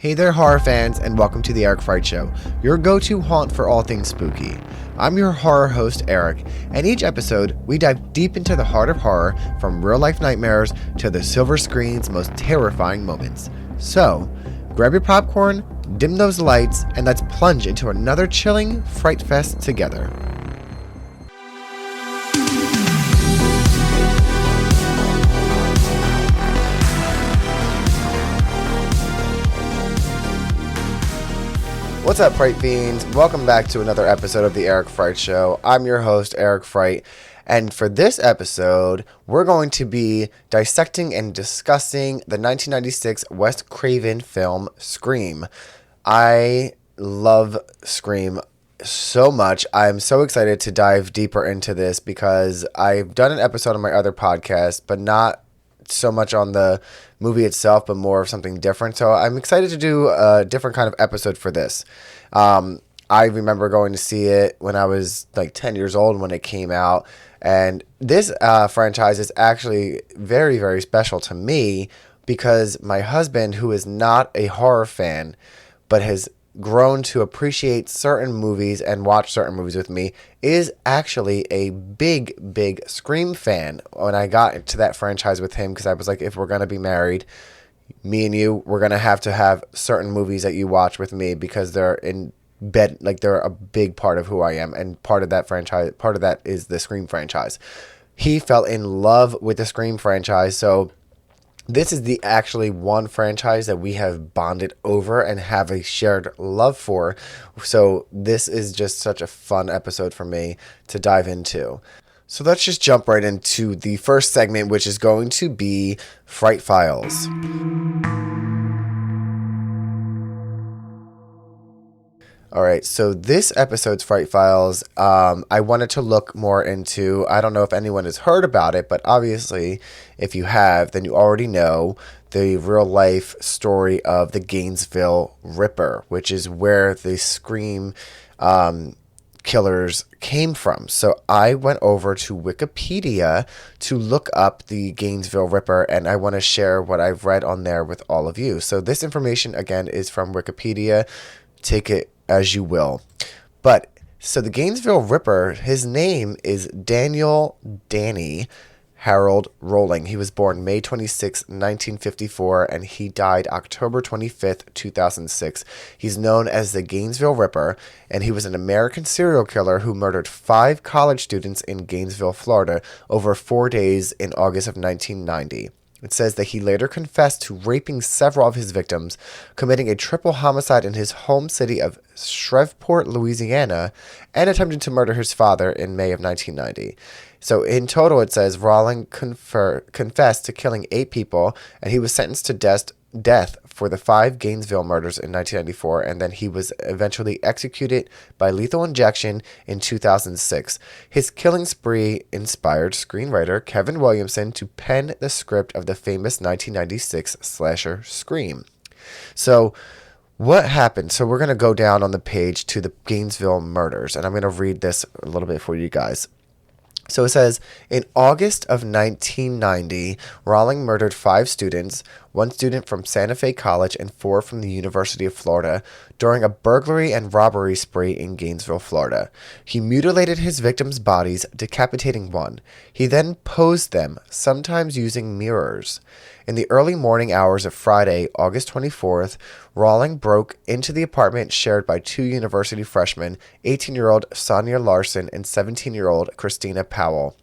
Hey there, horror fans, and welcome to the Eric Fright Show, your go-to haunt for all things spooky. I'm your horror host, Eric, and each episode, we dive deep into the heart of horror, from real-life nightmares to the silver screen's most terrifying moments. So, grab your popcorn, dim those lights, and let's plunge into another chilling Fright Fest together. What's up, Fright Fiends? Welcome back to another episode of the Eric Fright Show. I'm your host, Eric Fright, and for this episode, we're going to be dissecting and discussing the 1996 Wes Craven film, Scream. I love Scream so much. I'm so excited to dive deeper into this because I've done an episode on my other podcast, but not so much on the movie itself, but more of something different. So I'm excited to do a different kind of episode for this. I remember going to see it when I was like 10 years old when it came out. And this franchise is actually very, very special to me because my husband, who is not a horror fan, but has grown to appreciate certain movies and watch certain movies with me, is actually a big Scream fan. When I got into that franchise with him, because I was like, if we're going to be married, me and you, we're going to have certain movies that you watch with me because they're in bed, like they're a big part of who I am, and part of that franchise, part of that is the Scream franchise. He fell in love with the Scream franchise, so this is the actually one franchise that we have bonded over and have a shared love for. So this is just such a fun episode for me to dive into. So let's just jump right into the first segment, which is going to be Fright Files. All right, so this episode's Fright Files, I wanted to look more into, I don't know if anyone has heard about it, but obviously, if you have, then you already know the real-life story of the Gainesville Ripper, which is where the Scream killers came from. So I went over to Wikipedia to look up the Gainesville Ripper, and I want to share what I've read on there with all of you. So this information, again, is from Wikipedia. Take it as you will. But so the Gainesville Ripper, his name is Daniel Danny Harold Rowling. He was born May 26, 1954, and he died October 25th, 2006. He's known as the Gainesville Ripper, and he was an American serial killer who murdered 5 college students in Gainesville, Florida, over 4 days in August of 1990. It says that he later confessed to raping several of his victims, committing a triple homicide in his home city of Shreveport, Louisiana, and attempting to murder his father in May of 1990. So in total, it says Rowling confessed to killing 8 people, and he was sentenced to death for the 5 Gainesville murders in 1994, and then he was eventually executed by lethal injection in 2006. His killing spree inspired screenwriter Kevin Williamson to pen the script of the famous 1996 slasher Scream. So what happened? So we're going to go down on the page to the Gainesville murders, and I'm going to read this a little bit for you guys. So it says, in August of 1990, Rowling murdered 5 students, 1 student from Santa Fe College and 4 from the University of Florida, during a burglary and robbery spree in Gainesville, Florida. He mutilated his victims' bodies, decapitating 1. He then posed them, sometimes using mirrors. In the early morning hours of Friday, August 24th, Rowling broke into the apartment shared by 2 university freshmen, 18-year-old Sonia Larson and 17-year-old Christina Powell.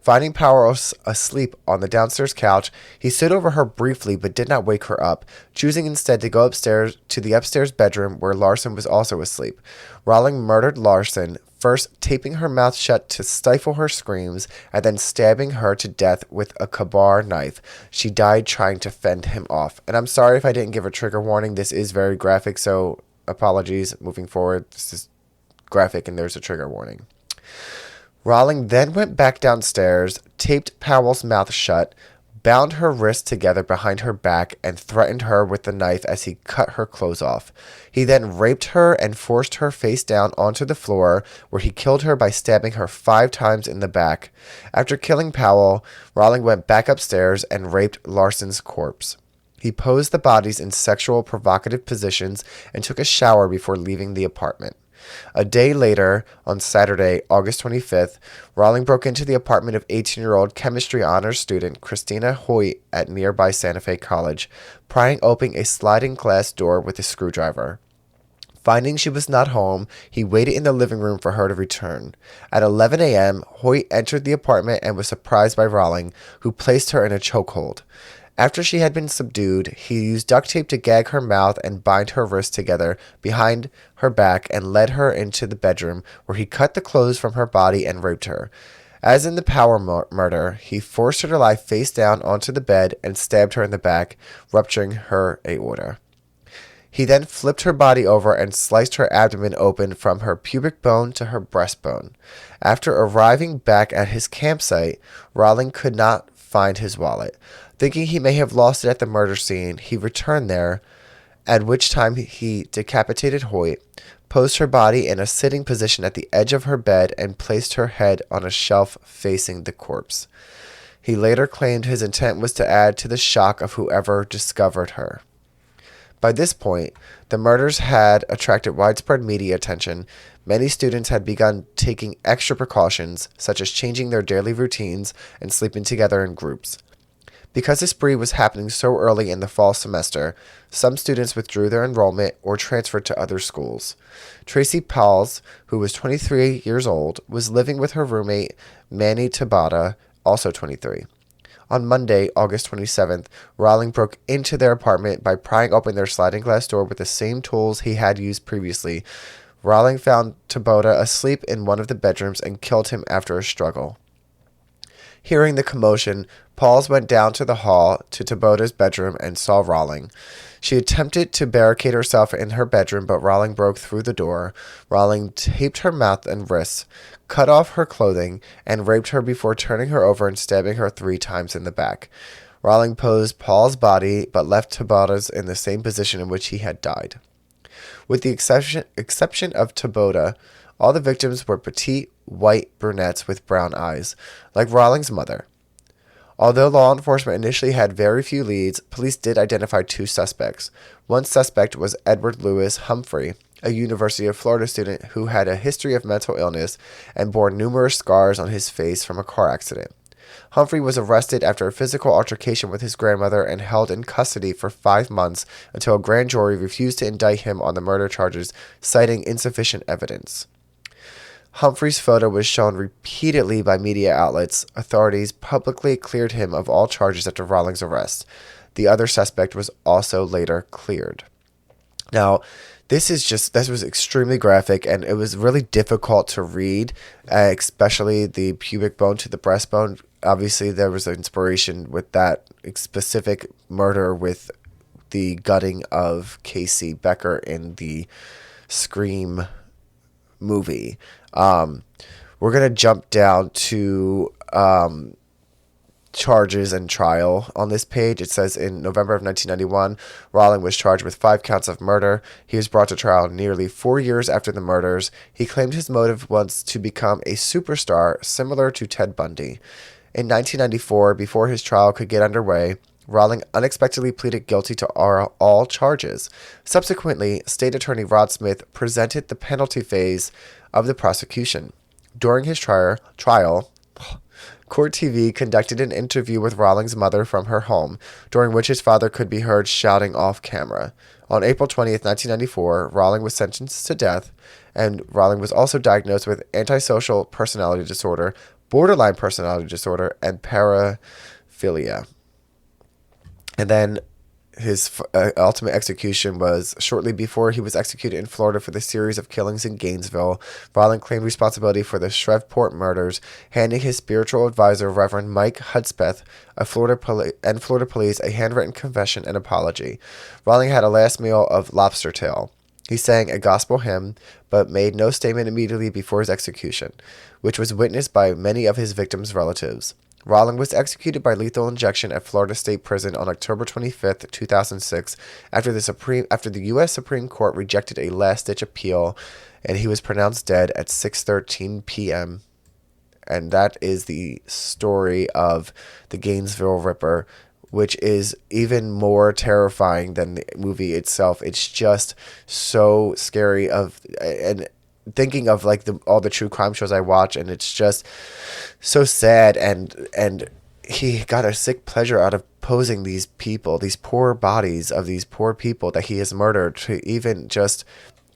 Finding Powell asleep on the downstairs couch, he stood over her briefly but did not wake her up, choosing instead to go upstairs to the upstairs bedroom where Larson was also asleep. Rowling murdered Larson, first taping her mouth shut to stifle her screams, and then stabbing her to death with a Kabar knife. She died trying to fend him off. And I'm sorry if I didn't give a trigger warning. This is very graphic, so apologies moving forward. This is graphic and there's a trigger warning. Rowling then went back downstairs, taped Powell's mouth shut, bound her wrists together behind her back, and threatened her with the knife as he cut her clothes off. He then raped her and forced her face down onto the floor, where he killed her by stabbing her 5 times in the back. After killing Powell, Rowling went back upstairs and raped Larson's corpse. He posed the bodies in sexual provocative positions and took a shower before leaving the apartment. A day later, on Saturday, August 25th, Rawling broke into the apartment of 18-year-old chemistry honors student Christina Hoyt at nearby Santa Fe College, prying open a sliding glass door with a screwdriver. Finding she was not home, he waited in the living room for her to return. At 11 a.m., Hoyt entered the apartment and was surprised by Rawling, who placed her in a chokehold. After she had been subdued, he used duct tape to gag her mouth and bind her wrists together behind her back and led her into the bedroom, where he cut the clothes from her body and raped her. As in the Power murder, he forced her to lie face down onto the bed and stabbed her in the back, rupturing her aorta. He then flipped her body over and sliced her abdomen open from her pubic bone to her breastbone. After arriving back at his campsite, Rawling could not find his wallet. Thinking he may have lost it at the murder scene, he returned there, at which time he decapitated Hoyt, posed her body in a sitting position at the edge of her bed, and placed her head on a shelf facing the corpse. He later claimed his intent was to add to the shock of whoever discovered her. By this point, the murders had attracted widespread media attention. Many students had begun taking extra precautions, such as changing their daily routines and sleeping together in groups. Because the spree was happening so early in the fall semester, some students withdrew their enrollment or transferred to other schools. Tracy Pauls, who was 23 years old, was living with her roommate, Manny Tabata, also 23. On Monday, August 27th, Rawling broke into their apartment by prying open their sliding glass door with the same tools he had used previously. Rawling found Tabata asleep in one of the bedrooms and killed him after a struggle. Hearing the commotion, Pauls went down to the hall to Tabata's bedroom and saw Rawling. She attempted to barricade herself in her bedroom, but Rawling broke through the door. Rawling taped her mouth and wrists, cut off her clothing, and raped her before turning her over and stabbing her 3 times in the back. Rawling posed Paul's body, but left Tabata's in the same position in which he had died. With the exception of Tabata, all the victims were petite, white brunettes with brown eyes, like Rawling's mother. Although law enforcement initially had very few leads, police did identify 2 suspects. One suspect was Edward Lewis Humphrey, a University of Florida student who had a history of mental illness and bore numerous scars on his face from a car accident. Humphrey was arrested after a physical altercation with his grandmother and held in custody for 5 months until a grand jury refused to indict him on the murder charges, citing insufficient evidence. Humphrey's photo was shown repeatedly by media outlets. Authorities publicly cleared him of all charges after Rawling's arrest. The other suspect was also later cleared. Now, this was extremely graphic, and it was really difficult to read, especially the pubic bone to the breastbone. Obviously, there was an inspiration with that specific murder with the gutting of Casey Becker in the Scream movie. We're going to jump down to charges and trial on this page. It says in November of 1991, Rawling was charged with 5 counts of murder. He was brought to trial nearly 4 years after the murders. He claimed his motive was to become a superstar similar to Ted Bundy. In 1994, before his trial could get underway, Rawling unexpectedly pleaded guilty to all charges. Subsequently, State Attorney Rod Smith presented the penalty phase of the prosecution. During his trial, Court TV conducted an interview with Rawling's mother from her home, during which his father could be heard shouting off camera. On April 20th, 1994, Rawling was sentenced to death, and Rawling was also diagnosed with antisocial personality disorder, borderline personality disorder, and paraphilia. And then his ultimate execution was shortly before he was executed in Florida for the series of killings in Gainesville. Rawling claimed responsibility for the Shreveport murders, handing his spiritual advisor, Reverend Mike Hudspeth, Florida police, a handwritten confession and apology. Rawling had a last meal of lobster tail. He sang a gospel hymn, but made no statement immediately before his execution, which was witnessed by many of his victims' relatives. Rawling was executed by lethal injection at Florida State Prison on October 25, 2006, after the U.S. Supreme Court rejected a last-ditch appeal, and he was pronounced dead at 6:13 p.m. And that is the story of the Gainesville Ripper. which is even more terrifying than the movie itself. It's just so scary and thinking of like all the true crime shows I watch, and it's just so sad, and he got a sick pleasure out of posing these people, these poor bodies of these poor people that he has murdered, to even just,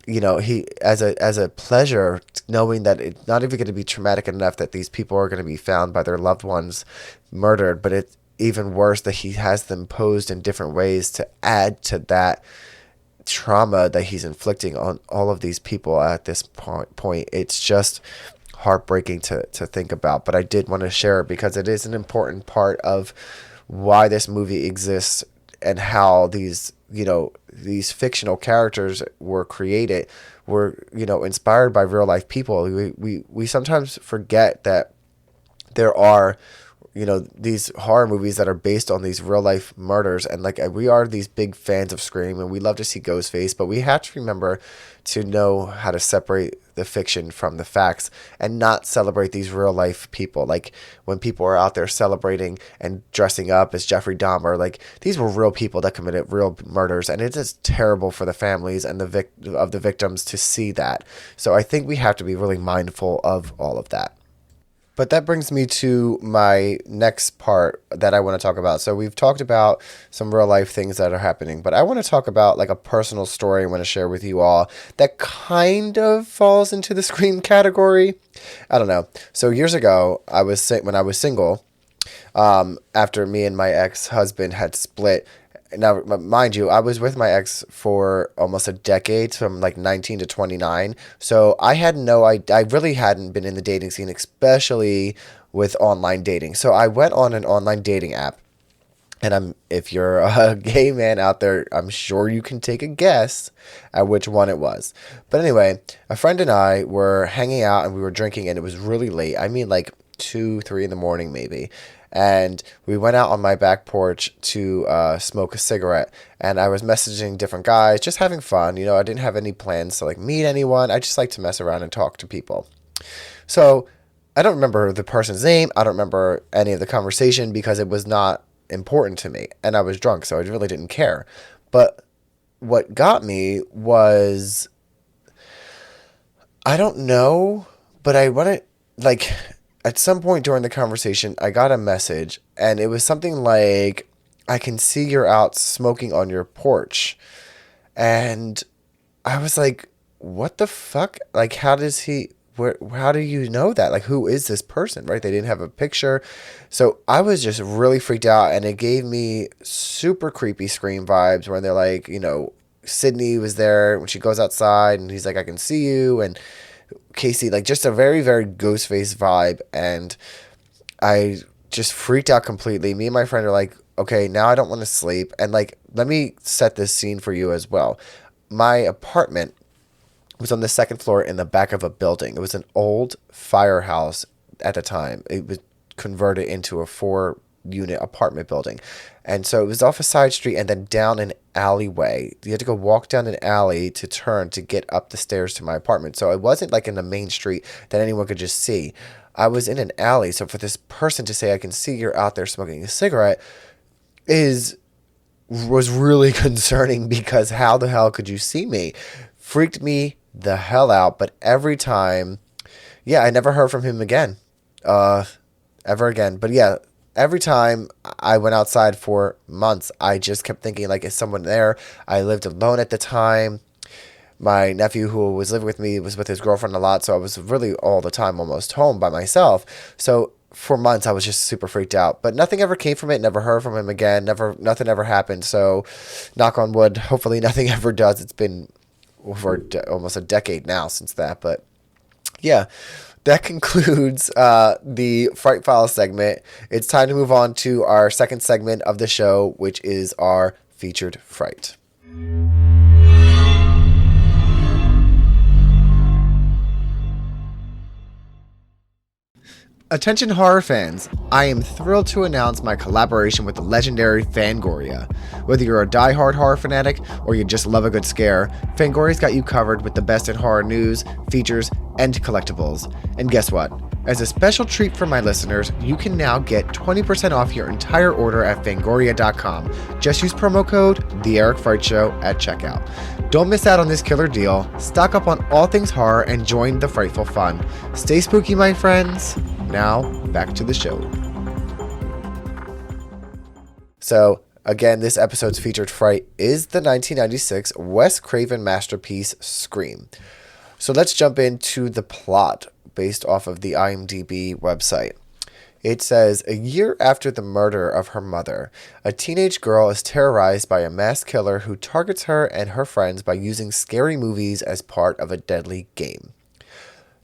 he as a pleasure, knowing that it's not even going to be traumatic enough that these people are going to be found by their loved ones murdered, but it's even worse that he has them posed in different ways to add to that trauma that he's inflicting on all of these people at this point. It's just heartbreaking to think about, but I did want to share it because it is an important part of why this movie exists and how these fictional characters were created, were inspired by real life people. We sometimes forget that there are these horror movies that are based on these real life murders, and like we are these big fans of Scream and we love to see Ghostface, but we have to remember to know how to separate the fiction from the facts and not celebrate these real life people. Like when people are out there celebrating and dressing up as Jeffrey Dahmer, like these were real people that committed real murders, and it is terrible for the families and the victims to see that. So I think we have to be really mindful of all of that. But that brings me to my next part that I want to talk about. So we've talked about some real life things that are happening, but I want to talk about like a personal story I want to share with you all that kind of falls into the Scream category. I don't know. So years ago, when I was single, after me and my ex-husband had split. Now, mind you, I was with my ex for almost a decade, from like 19 to 29. So I really hadn't been in the dating scene, especially with online dating. So I went on an online dating app, and if you're a gay man out there, I'm sure you can take a guess at which one it was. But anyway, a friend and I were hanging out and we were drinking, and it was really late. I mean, like 2, 3 in the morning maybe. And we went out on my back porch to smoke a cigarette, and I was messaging different guys, just having fun. I didn't have any plans to like meet anyone. I just like to mess around and talk to people. So I don't remember the person's name. I don't remember any of the conversation because it was not important to me, and I was drunk, so I really didn't care. But what got me was, I don't know, but I want to like... At some point during the conversation, I got a message, and it was something like, "I can see you're out smoking on your porch." And I was like, what the fuck? Like, how do you know that? Like, who is this person, right? They didn't have a picture. So I was just really freaked out, and it gave me super creepy Scream vibes when they're like, Sydney was there when she goes outside, and he's like, "I can see you," and Casey, like just a very, very Ghostface vibe. And I just freaked out completely. Me and my friend are like, okay, now I don't want to sleep. And like, let me set this scene for you as well. My apartment was on the second floor in the back of a building. It was an old firehouse at the time. It was converted into a 4-unit apartment building. And so it was off a side street and then down an alleyway. You had to go walk down an alley to turn to get up the stairs to my apartment. So it wasn't like in the main street that anyone could just see. I was in an alley. So for this person to say, "I can see you're out there smoking a cigarette," was really concerning, because how the hell could you see me? Freaked me the hell out. But every time, I never heard from him again. Ever again. But yeah, every time I went outside for months, I just kept thinking, like, is someone there? I lived alone at the time. My nephew who was living with me was with his girlfriend a lot, so I was really all the time almost home by myself. So for months, I was just super freaked out. But nothing ever came from it, never heard from him again, nothing ever happened. So knock on wood, hopefully nothing ever does. It's been over almost a decade now since that. But yeah, that concludes the Fright Files segment. It's time to move on to our second segment of the show, which is our featured fright. Attention horror fans, I am thrilled to announce my collaboration with the legendary Fangoria. Whether you're a die-hard horror fanatic or you just love a good scare, Fangoria's got you covered with the best in horror news, features, and collectibles. And guess what? As a special treat for my listeners, you can now get 20% off your entire order at Fangoria.com. Just use promo code The Eric Fright Show at checkout. Don't miss out on this killer deal. Stock up on all things horror and join the frightful fun. Stay spooky, my friends. Now, back to the show. So, again, this episode's featured fright is the 1996 Wes Craven masterpiece, Scream. So let's jump into the plot based off of the IMDb website. It says, a year after the murder of her mother, a teenage girl is terrorized by a mass killer who targets her and her friends by using scary movies as part of a deadly game.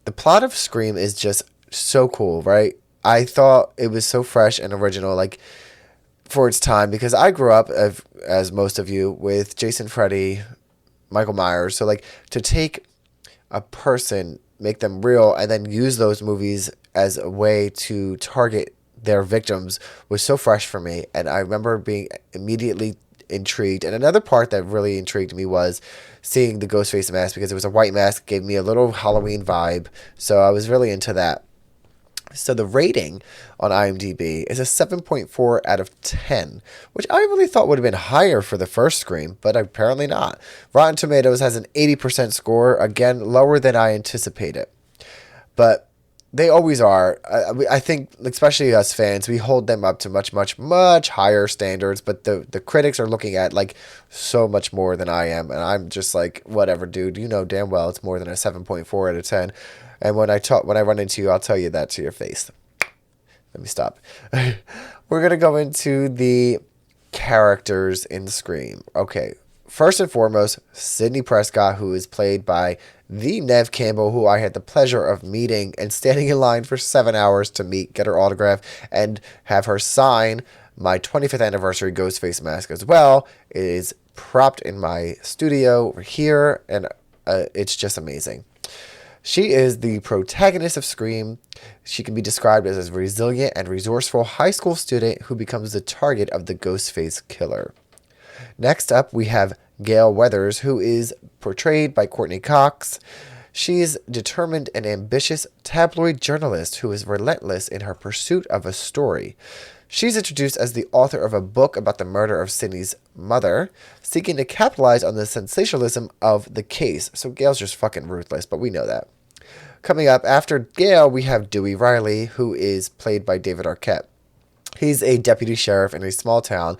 The plot of Scream is just so cool, right? I thought it was so fresh and original, like, for its time, because I grew up, as most of you, with Jason, Freddy, Michael Myers. So, like, to take a person, make them real, and then use those movies as a way to target their victims was so fresh for me. And I remember being immediately intrigued. And another part that really intrigued me was seeing the Ghostface mask, because it was a white mask, gave me a little Halloween vibe. So I was really into that. So the rating on IMDb is a 7.4 out of 10, which I really thought would have been higher for the first Scream, but apparently not. Rotten Tomatoes has an 80% score, again, lower than I anticipated. But they always are. I think, especially us fans, we hold them up to much, much, much higher standards, but the critics are looking at, like, so much more than I am, and I'm just like, whatever, dude. You know damn well it's more than a 7.4 out of 10. And when I run into you, I'll tell you that to your face. Let me stop. We're going to go into the characters in Scream. Okay, first and foremost, Sidney Prescott, who is played by the Neve Campbell, who I had the pleasure of meeting and standing in line for 7 hours to meet, get her autograph, and have her sign my 25th anniversary Ghostface mask as well. It is propped in my studio over here, and it's just amazing. She is the protagonist of Scream. She can be described as a resilient and resourceful high school student who becomes the target of the Ghostface killer. Next up, we have Gail Weathers, who is portrayed by Courtney Cox. She is determined and ambitious tabloid journalist who is relentless in her pursuit of a story. She's introduced as the author of a book about the murder of Sidney's mother, seeking to capitalize on the sensationalism of the case. So Gail's just fucking ruthless, but we know that. Coming up after Gail, we have Dewey Riley, who is played by David Arquette. He's a deputy sheriff in a small town,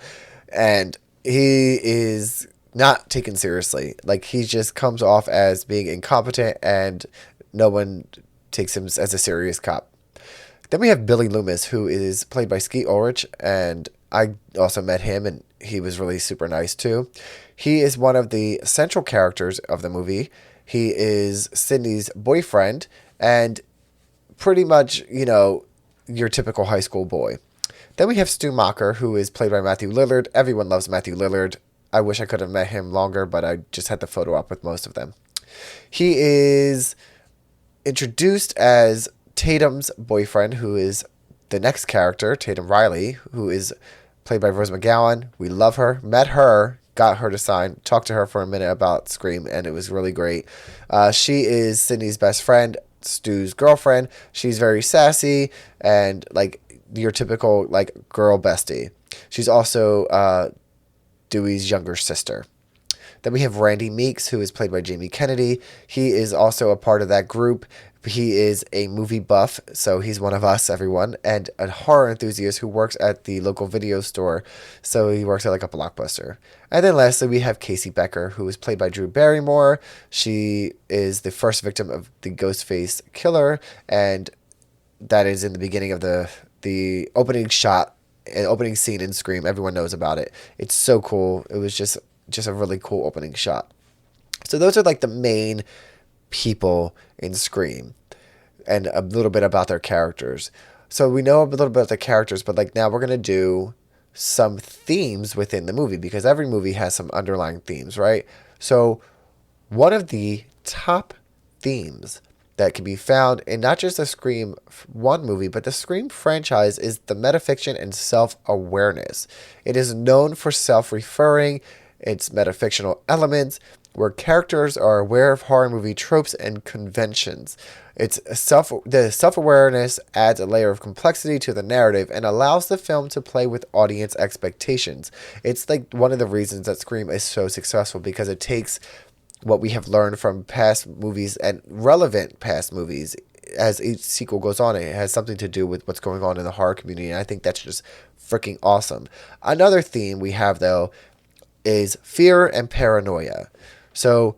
and he is not taken seriously. Like, he just comes off as being incompetent, and no one takes him as a serious cop. Then we have Billy Loomis, who is played by Skeet Ulrich, and I also met him, and he was really super nice too. He is one of the central characters of the movie. He is Sidney's boyfriend, and pretty much, you know, your typical high school boy. Then we have Stu Macher, who is played by Matthew Lillard. Everyone loves Matthew Lillard. I wish I could have met him longer, but I just had the photo op with most of them. He is introduced as Tatum's boyfriend, who is the next character, Tatum Riley, who is played by Rose McGowan. We love her. Met her, got her to sign, talked to her for a minute about Scream, and it was really great. She is Sidney's best friend, Stu's girlfriend. She's very sassy and, like, your typical, like, girl bestie. She's also Dewey's younger sister. Then we have Randy Meeks, who is played by Jamie Kennedy. He is also a part of that group. He is a movie buff, so he's one of us, everyone, and a horror enthusiast who works at the local video store, so he works at like a Blockbuster. And then lastly, we have Casey Becker, who is played by Drew Barrymore. She is the first victim of the Ghostface killer, and that is in the beginning of the opening shot, and opening scene in Scream. Everyone knows about it. It's so cool. It was just a really cool opening shot. So those are like the main people in Scream, and a little bit about their characters. So we know a little bit about the characters, but like now we're going to do some themes within the movie, because every movie has some underlying themes, right? So one of the top themes that can be found in not just the Scream 1 movie, but the Scream franchise is the metafiction and self-awareness. It is known for self-referring, its metafictional elements, where characters are aware of horror movie tropes and conventions. The self-awareness adds a layer of complexity to the narrative and allows the film to play with audience expectations. It's like one of the reasons that Scream is so successful, because it takes what we have learned from past movies and relevant past movies. As each sequel goes on, it has something to do with what's going on in the horror community, and I think that's just freaking awesome. Another theme we have, though, is fear and paranoia. So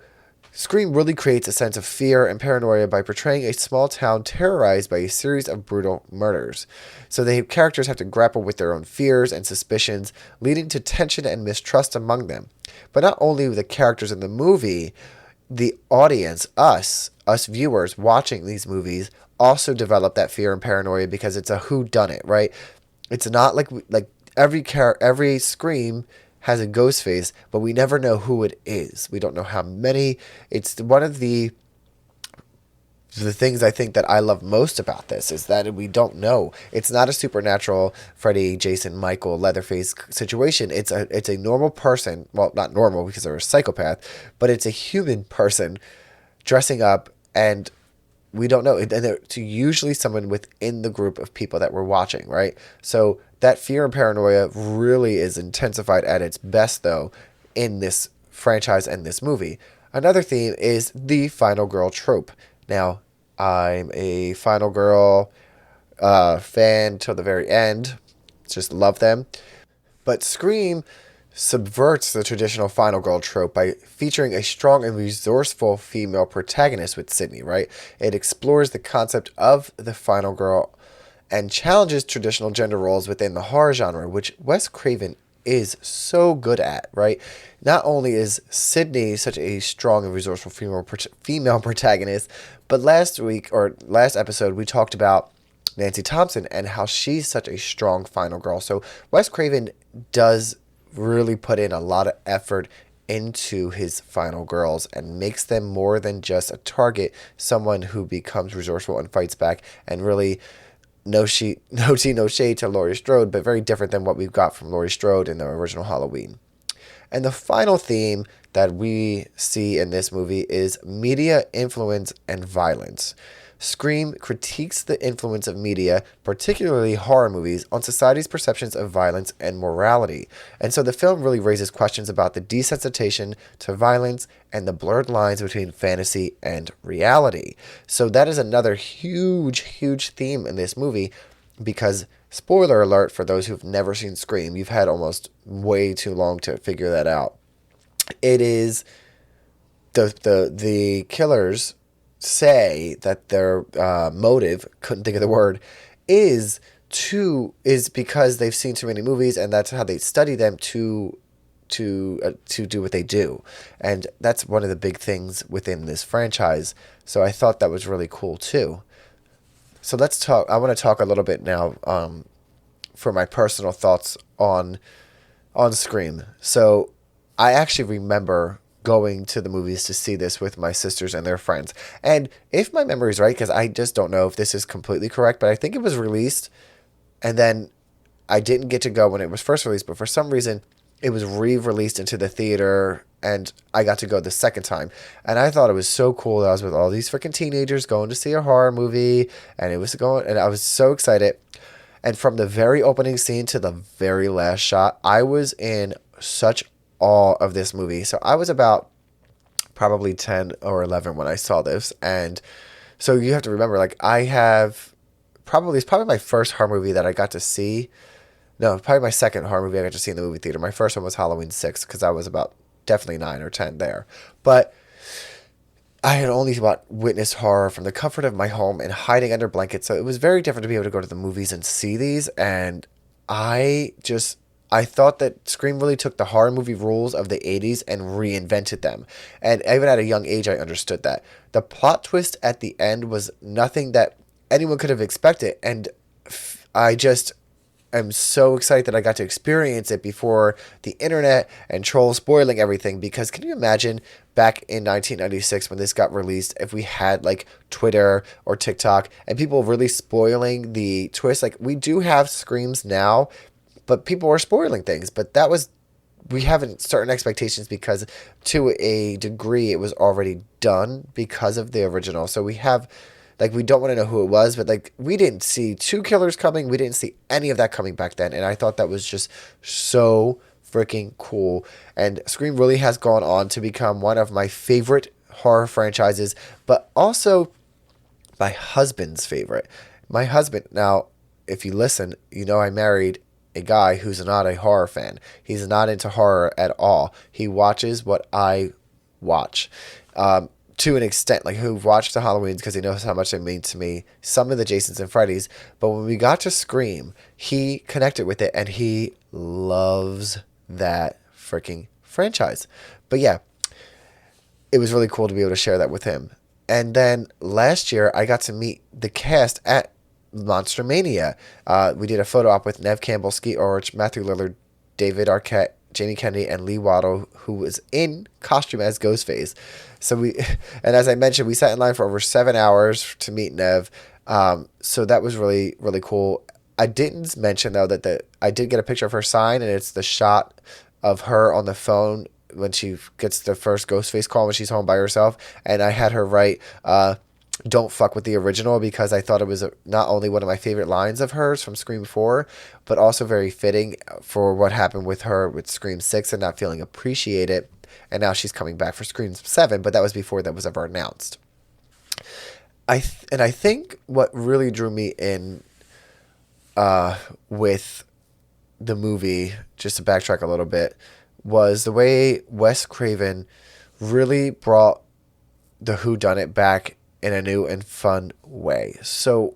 Scream really creates a sense of fear and paranoia by portraying a small town terrorized by a series of brutal murders. So the characters have to grapple with their own fears and suspicions, leading to tension and mistrust among them. But not only the characters in the movie, the audience, us viewers watching these movies, also develop that fear and paranoia, because it's a whodunit, right? It's not like every Scream has a Ghostface, but we never know who it is. We don't know how many. It's one of the things I think that I love most about this, is that we don't know. It's not a supernatural Freddy, Jason, Michael, Leatherface situation. It's a normal person. Well, not normal because they're a psychopath, but it's a human person dressing up, and we don't know. And it's usually someone within the group of people that we're watching, right? So that fear and paranoia really is intensified at its best, though, in this franchise and this movie. Another theme is the final girl trope. Now, I'm a final girl fan till the very end. Just love them. But Scream subverts the traditional final girl trope by featuring a strong and resourceful female protagonist with Sydney, right? It explores the concept of the final girl and challenges traditional gender roles within the horror genre, which Wes Craven is so good at, right? Not only is Sydney such a strong and resourceful female protagonist, but last episode we talked about Nancy Thompson and how she's such a strong final girl. So Wes Craven does really put in a lot of effort into his final girls and makes them more than just a target, someone who becomes resourceful and fights back, and really no tea, no shade to Laurie Strode, but very different than what we've got from Laurie Strode in the original Halloween. And the final theme that we see in this movie is media influence and violence. Scream critiques the influence of media, particularly horror movies, on society's perceptions of violence and morality. And so the film really raises questions about the desensitization to violence and the blurred lines between fantasy and reality. So that is another huge, huge theme in this movie, because, spoiler alert for those who've never seen Scream, you've had almost way too long to figure that out. It is the killers say that their motive, couldn't think of the word, is because they've seen too many movies, and that's how they study them to do what they do. And that's one of the big things within this franchise. So I thought that was really cool too. So let's talk. I want to talk a little bit now for my personal thoughts on Scream. So I actually remember going to the movies to see this with my sisters and their friends. And if my memory is right, because I just don't know if this is completely correct, but I think it was released, and then I didn't get to go when it was first released, but for some reason it was re-released into the theater, and I got to go the second time. And I thought it was so cool that I was with all these freaking teenagers going to see a horror movie, and I was so excited. And from the very opening scene to the very last shot, I was in such awe of this movie. So I was about probably 10 or 11 when I saw this. And so you have to remember, like, it's probably my first horror movie that I got to see. No, probably my second horror movie I got to see in the movie theater. My first one was Halloween 6, because I was about definitely 9 or 10 there. But I had only witnessed horror from the comfort of my home and hiding under blankets. So it was very different to be able to go to the movies and see these. And I thought that Scream really took the horror movie rules of the 80s and reinvented them. And even at a young age, I understood that. The plot twist at the end was nothing that anyone could have expected. And I just am so excited that I got to experience it before the internet and trolls spoiling everything. Because can you imagine back in 1996 when this got released, if we had like Twitter or TikTok and people really spoiling the twist? Like, we do have Screams now, but people were spoiling things. But that was we have certain expectations because to a degree it was already done because of the original. So we have like we don't want to know who it was, but like we didn't see two killers coming. We didn't see any of that coming back then, and I thought that was just so freaking cool. And Scream really has gone on to become one of my favorite horror franchises, but also my husband's favorite. My husband, now, if you listen, you know I married a guy who's not a horror fan. He's not into horror at all. He watches what I watch. To an extent, like who watched the Halloweens because he knows how much they mean to me, some of the Jasons and Freddys. But when we got to Scream, he connected with it and he loves that freaking franchise. But yeah, it was really cool to be able to share that with him. And then last year, I got to meet the cast at Monster Mania. We did a photo op with Nev Campbell, Skeet Ulrich, Matthew Lillard, David Arquette, Jamie Kennedy, and Lee Waddle, who was in costume as Ghostface. So and as I mentioned, we sat in line for over 7 hours to meet Nev. So that was really, really cool. I didn't mention though that I did get a picture of her sign, and it's the shot of her on the phone when she gets the first Ghostface call when she's home by herself, and I had her write, "Don't fuck with the original," because I thought it was not only one of my favorite lines of hers from Scream 4, but also very fitting for what happened with her with Scream 6 and not feeling appreciated. And now she's coming back for Scream 7, but that was before that was ever announced. I think what really drew me in with the movie, just to backtrack a little bit, was the way Wes Craven really brought the whodunit back in a new and fun way. So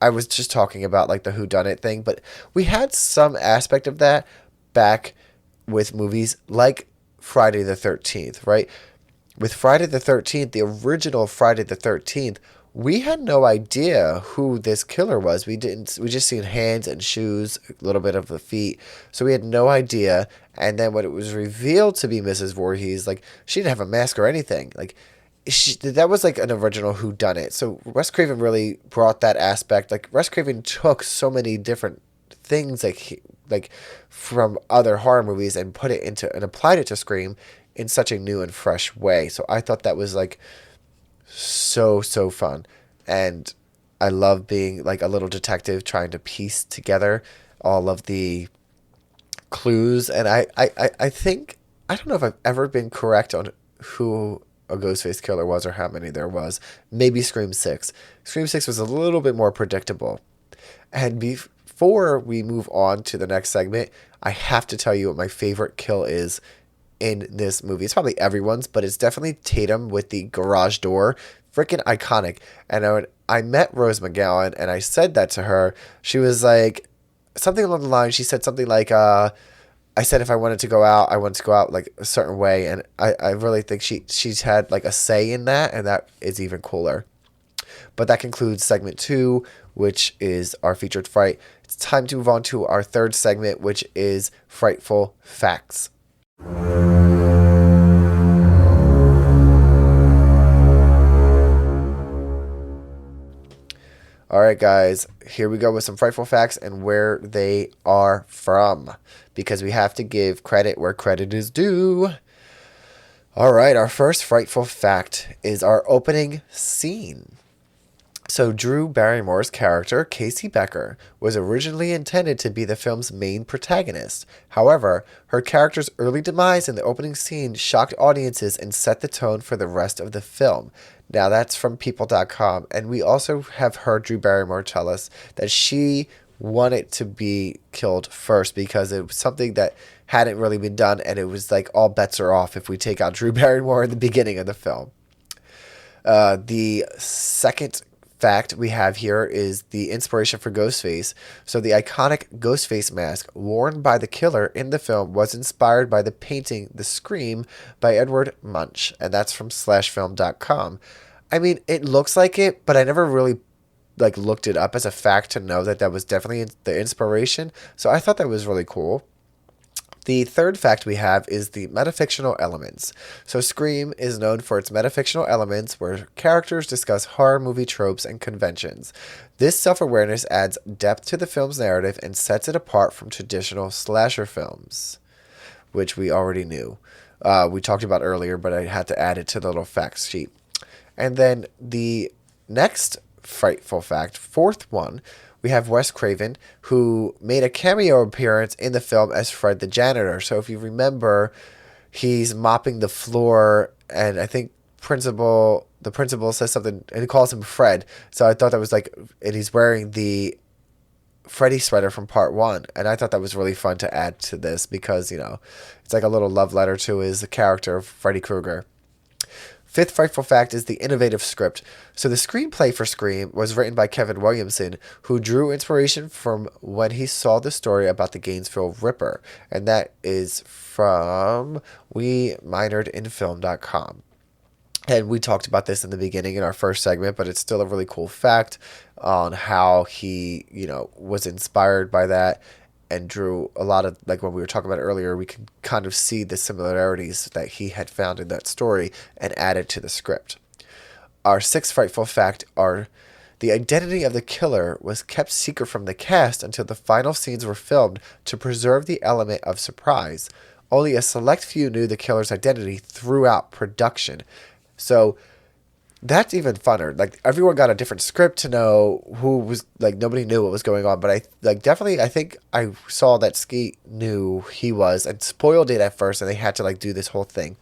I was just talking about like the whodunit thing, but we had some aspect of that back with movies like Friday the 13th, right? With Friday the 13th, the original Friday the 13th, we had no idea who this killer was. We just seen hands and shoes, a little bit of the feet. So we had no idea. And then when it was revealed to be Mrs. Voorhees, like she didn't have a mask or anything. Like that was like an original whodunit. So Wes Craven really brought that aspect. Like Wes Craven took so many different things like from other horror movies and put it into and applied it to Scream in such a new and fresh way. So I thought that was like so fun, and I love being like a little detective trying to piece together all of the clues. And I think I don't know if I've ever been correct on who a Ghostface killer was or how many there was. Maybe Scream 6. Scream 6 was a little bit more predictable. And before we move on to the next segment, I have to tell you what my favorite kill is in this movie. It's probably everyone's, but it's definitely Tatum with the garage door. Freaking iconic. And I met Rose McGowan and I said that to her. She was like, something along the line. She said something like, I said if I wanted to go out, I wanted to go out like a certain way. And I really think she's had like a say in that, and that is even cooler. But that concludes segment 2, which is our featured fright. It's time to move on to our third segment, which is Frightful Facts. All right, guys, here we go with some frightful facts and where they are from, because we have to give credit where credit is due. All right, our first frightful fact is our opening scene. So Drew Barrymore's character, Casey Becker, was originally intended to be the film's main protagonist. However, her character's early demise in the opening scene shocked audiences and set the tone for the rest of the film. Now, that's from People.com, and we also have heard Drew Barrymore tell us that she wanted to be killed first because it was something that hadn't really been done, and it was like all bets are off if we take out Drew Barrymore in the beginning of the film. The second fact we have here is the inspiration for Ghostface. So the iconic Ghostface mask worn by the killer in the film was inspired by the painting The Scream by Edward Munch, and that's from slashfilm.com. I mean, it looks like it, but I never really like looked it up as a fact to know that that was definitely the inspiration. So I thought that was really cool. The third fact we have is the metafictional elements. So Scream is known for its metafictional elements where characters discuss horror movie tropes and conventions. This self-awareness adds depth to the film's narrative and sets it apart from traditional slasher films. which we already knew. We talked about earlier, but I had to add it to the little facts sheet. And then the next frightful fact, fourth one, we have Wes Craven, who made a cameo appearance in the film as Fred the janitor. So if you remember, he's mopping the floor, and I think the principal says something, and he calls him Fred. So I thought that was like, and he's wearing the Freddy sweater from part 1, and I thought that was really fun to add to this because, it's like a little love letter to his character, Freddy Krueger. Fifth frightful fact is the innovative script. So the screenplay for Scream was written by Kevin Williamson, who drew inspiration from when he saw the story about the Gainesville Ripper, and that is from WeMinoredInFilm.com. And we talked about this in the beginning in our first segment, but it's still a really cool fact on how he, was inspired by that and drew a lot of, like when we were talking about earlier, we can kind of see the similarities that he had found in that story and added to the script. Our sixth frightful fact are the identity of the killer was kept secret from the cast until the final scenes were filmed to preserve the element of surprise. Only a select few knew the killer's identity throughout production. So that's even funner. Like, everyone got a different script to know who was, like, nobody knew what was going on. But I think I saw that Skeet knew he was and spoiled it at first, and they had to, like, do this whole thing.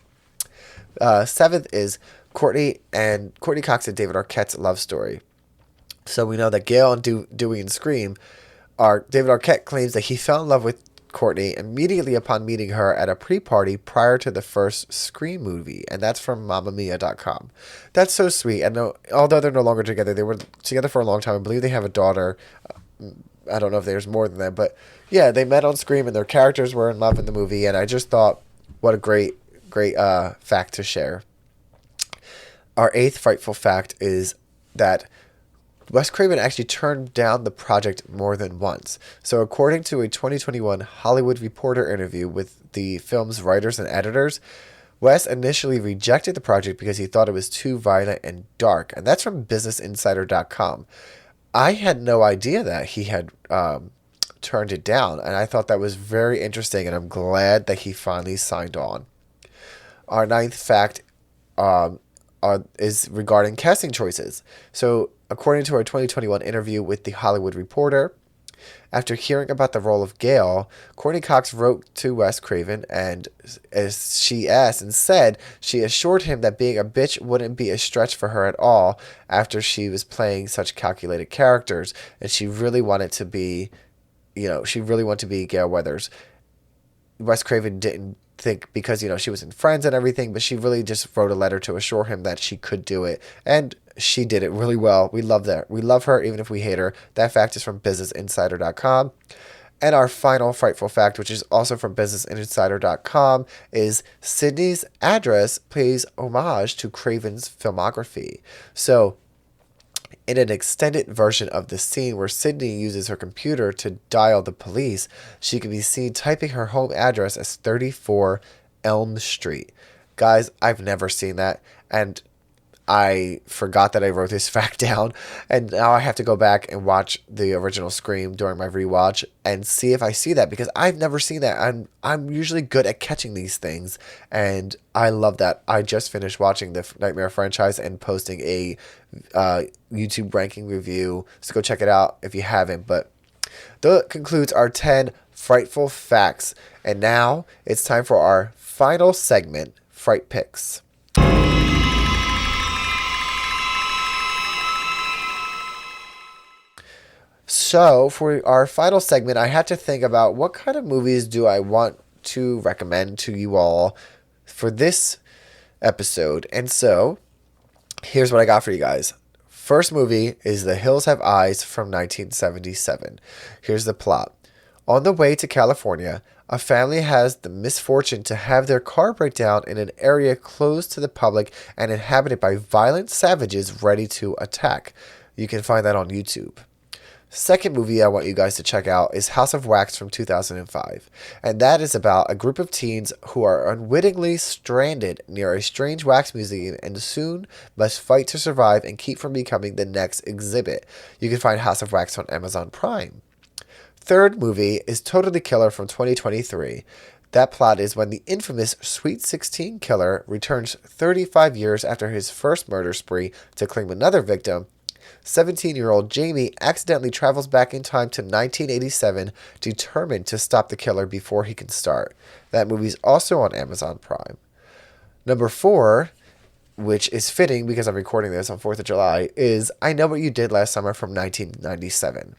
Seventh is Courtney Cox and David Arquette's love story. So we know that Gail and Dewey and Scream David Arquette claims that he fell in love with Courtney immediately upon meeting her at a pre-party prior to the first Scream movie, and that's from MammaMia.com. That's so sweet, and although they're no longer together, they were together for a long time. I believe they have a daughter. I don't know if there's more than that, but yeah, they met on Scream, and their characters were in love in the movie, and I just thought, what a great fact to share. Our eighth frightful fact is that Wes Craven actually turned down the project more than once. So according to a 2021 Hollywood Reporter interview with the film's writers and editors, Wes initially rejected the project because he thought it was too violent and dark. And that's from BusinessInsider.com. I had no idea that he had turned it down, and I thought that was very interesting, and I'm glad that he finally signed on. Our ninth fact is regarding casting choices. So according to our 2021 interview with The Hollywood Reporter, after hearing about the role of Gail, Courtney Cox wrote to Wes Craven, and as she asked and said, she assured him that being a bitch wouldn't be a stretch for her at all after she was playing such calculated characters, and she really wanted to be Gail Weathers. Wes Craven didn't think, because she was in Friends and everything, but she really just wrote a letter to assure him that she could do it, and she did it really well. We love that. We love her even if we hate her. That fact is from BusinessInsider.com. And our final frightful fact, which is also from BusinessInsider.com, is Sydney's address pays homage to Craven's filmography. So in an extended version of the scene where Sydney uses her computer to dial the police, she can be seen typing her home address as 34 Elm Street. Guys, I've never seen that, and I forgot that I wrote this fact down, and now I have to go back and watch the original Scream during my rewatch and see if I see that, because I've never seen that. I'm usually good at catching these things, and I love that. I just finished watching the Nightmare franchise and posting a YouTube ranking review, so go check it out if you haven't. But that concludes our 10 frightful facts, and now it's time for our final segment, Fright Picks. So for our final segment, I had to think about what kind of movies do I want to recommend to you all for this episode. And so here's what I got for you guys. First movie is The Hills Have Eyes from 1977. Here's the plot. On the way to California, a family has the misfortune to have their car break down in an area closed to the public and inhabited by violent savages ready to attack. You can find that on YouTube. Second movie I want you guys to check out is House of Wax from 2005, and that is about a group of teens who are unwittingly stranded near a strange wax museum and soon must fight to survive and keep from becoming the next exhibit. You can find House of Wax on Amazon Prime. Third movie is Totally Killer from 2023. That plot is when the infamous Sweet 16 killer returns 35 years after his first murder spree to claim another victim. 17-year-old Jamie accidentally travels back in time to 1987, determined to stop the killer before he can start. That movie's also on Amazon Prime. Number 4, which is fitting because I'm recording this on 4th of July, is I Know What You Did Last Summer from 1997.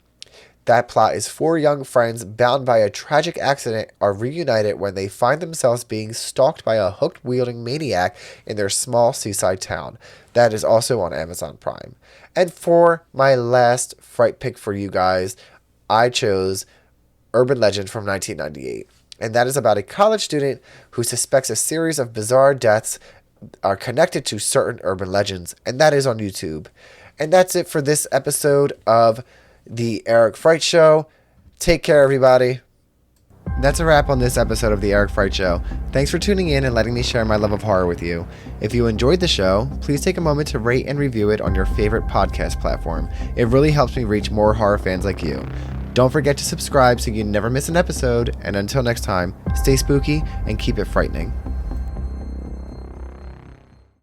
That plot is 4 young friends bound by a tragic accident are reunited when they find themselves being stalked by a hook-wielding maniac in their small seaside town. That is also on Amazon Prime. And for my last fright pick for you guys, I chose Urban Legend from 1998. And that is about a college student who suspects a series of bizarre deaths are connected to certain urban legends, and that is on YouTube. And that's it for this episode of the Eric Fright Show. Take care, everybody. That's a wrap on this episode of the Eric Fright Show. Thanks for tuning in and letting me share my love of horror with you. If you enjoyed the show, please take a moment to rate and review it on your favorite podcast platform. It really helps me reach more horror fans like you. Don't forget to subscribe so you never miss an episode, and until next time, stay spooky and keep it frightening.